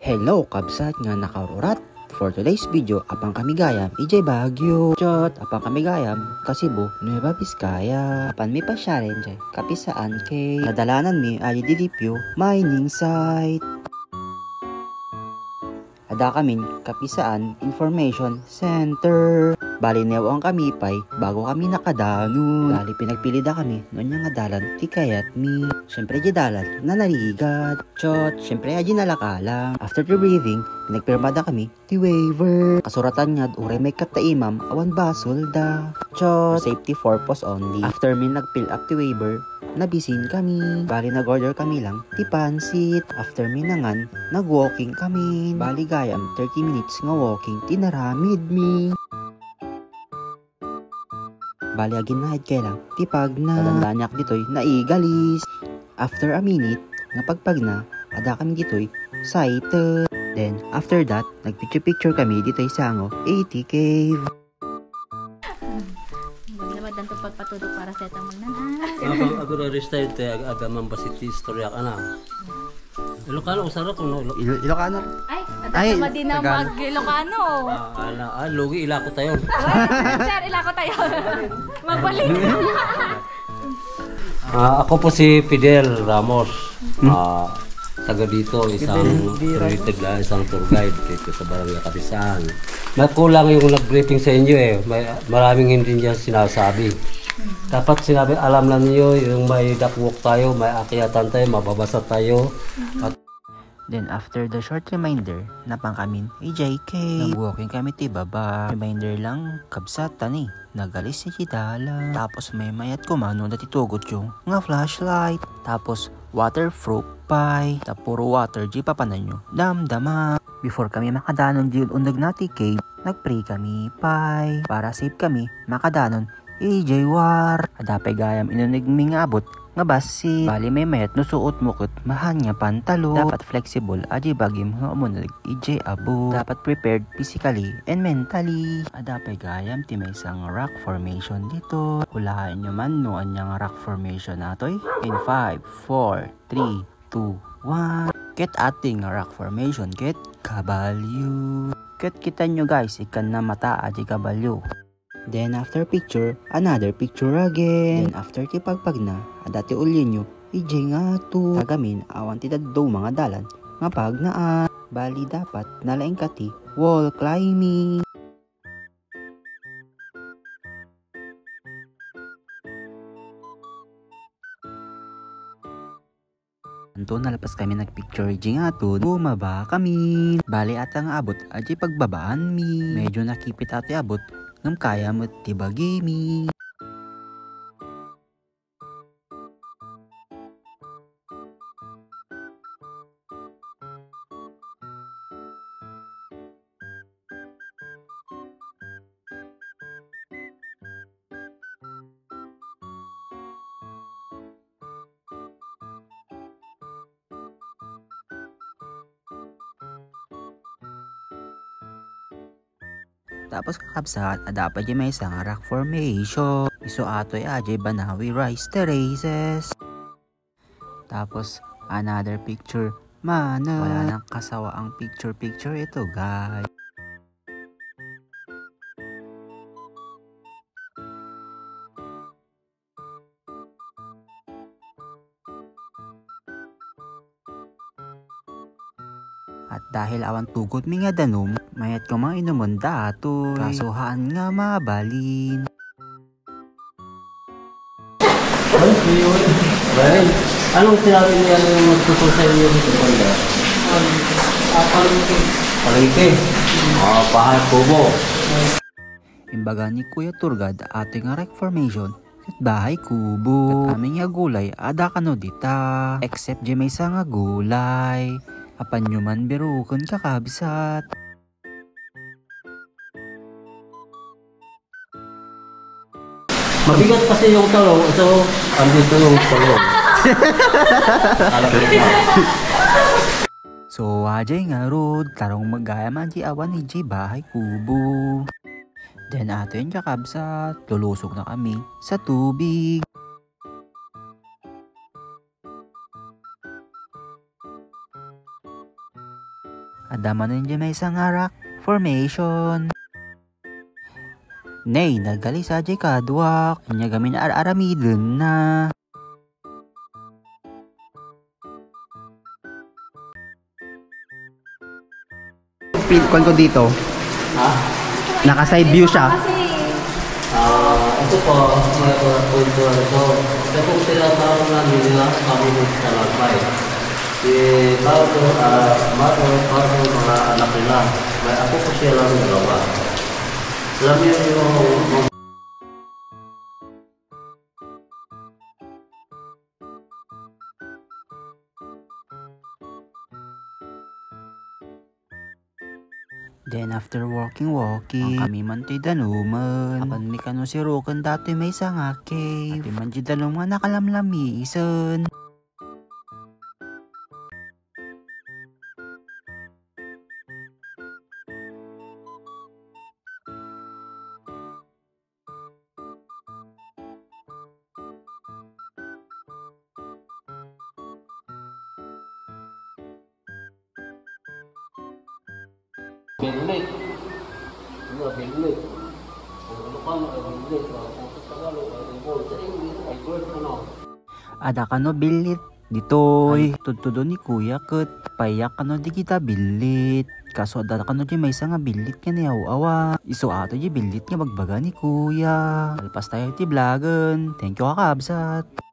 Hello kabsat nga nakaurat. For today's video, apang kami gayam, ijay Baguio. Chot, apang kami gayam, Kasibo, Nueva Vizcaya. Apan mi pa siya rin jay, kapisaan kay nadalanan mi ay didipyo mining site. Ada kamin kapisaan information center. Bali newang kami pay bago kami nakadanon. Bali pinagpilida kami noon nga dalan ti kayat mi. Syempre di dalan na naligat. Chot, syempre aji nalakalang. After the briefing, pinagpirmada kami ti waiver. Kasuratan nga ure may kataimam awan basol da. Chot, safety purpose only. After mi nagfill up ti waiver, nabisin kami. Bali nag-order kami lang ti pansit. After minangan, nag-walking kami. Bali gayam 30 minutes nga walking tinaramid mi. Bali agin na kay lang tipag na kadandanyak ditoy naigalis. After a minute nga pagpag na ada kami ditoy site. Then after that nagpicture kami ditoy sa ngo 80 cave. Dan to pagpatudok para sa tamang nan. Agora restart aga mambasiti istorya kana. Ilocano usara kuno Ilocano. Ay, sama din na mag-Ilocano. Logi ilako tayo. Sir, ilako tayo. Magbalik. Ako po si Fidel Ramos. Taga dito, isang related na isang tour guide dito sa Barangay Kapisaan. Kulang yung nag-briefing sa inyo eh. Maraming hindi niya sinasabi. Dapat sinabi, alam lang niyo yung may duckwalk tayo, may akyatan tayo, mababasa tayo. Then after the short reminder, napang kamin AJK. Nag-walking kami ti baba. Reminder lang, kabsatan eh. Nagalis si Chidala. Tapos may mayat kumano na titugot yung nga flashlight. Tapos waterproof pie. Puro water di papanan nyo. Damdama. Before kami makadanon di undag nati cave, nagpray kami pie. Para safe kami makadanon AJ War. Adapay gayam inunig mi nga abot nga basi. Bali may mayat no suot mo ket mahan nga pantalo. Dapat flexible adi bagim nga umunag AJ abo. Dapat prepared physically and mentally. Adapay gayam ti may isang rock formation dito. Hulahan nyo man no anyang rock formation natoy. In 5, 4, 3, 2, 1. Ket ating rock formation ket kabalyo. Ket kita nyo guys ikan na mata adi kabalyo. Then after picture, another picture again. Then after ti pagpag na, adati ulyin nyo, ijay nga to. Tagamin, awan ti daddo mga dalan, nga pag naan. Bali dapat nalaing kati, wall climbing. Anto nalapas kami nagpicture ijay nga to, bumaba kami. Bali ata nga abot, ajay pagbabaan mi. Medyo nakipit ati abot, ngam kaya mo tibagi mi. Tapos kakabsat, dapat yung may isang rock formation. Iso atoy ajay Banawi Rice Terraces. Tapos another picture. Mana wala nang kasawa ang picture ito guys. At dahil awan tugot mi nga danom, mayat ko mga inumon dato. Kasuhaan nga mabalin. Anong sinabi niya yung magtutol sa inyo dito pala? Palengke. Pahay kubo. Imbaga ni Kuya Turgad ating nga rec formation at bahay kubo. At aming nga gulay ada kano dita. Except di may isa nga gulay. Apan nyo man birukon kakabsat. Mabigat kasi yung talong, so andito yung talong. So wajay nga road, tarong magaya man di awan ni J bahay kubo. Then ato yung kakabsat, lulusok na kami sa tubig. Adaman ninyo may isang rock formation. Nay, naggali sa jay kadwak. Anya gamin aramidon na. Kon ko dito. Ha? Naka-side view siya. Ito po, may punto ito. Ito kung tinatawag namin nila kami sa lagpay. Bago mga anak nila. May ako po siya lang dalawa. Alam niyo yung... Then after walking, kami man to'y danuman. Apan mi kano si Rokan dati may isang cave. Ati man di danuman nakalamlamisan. Bilik. Bilik. Ano ka mo bilik? Kung sa Tagalog ay gold. Sa English ay gold ano? Ada kano bilit ditoy. Tudto ni kuya ket payak kano di kita bilit. Kaso ada kano di may isang nga bilit nga ni awa. Iso ato di bilit nga magbaga ni kuya. Alpas tayo ti vlogan. Thank you kakabsat.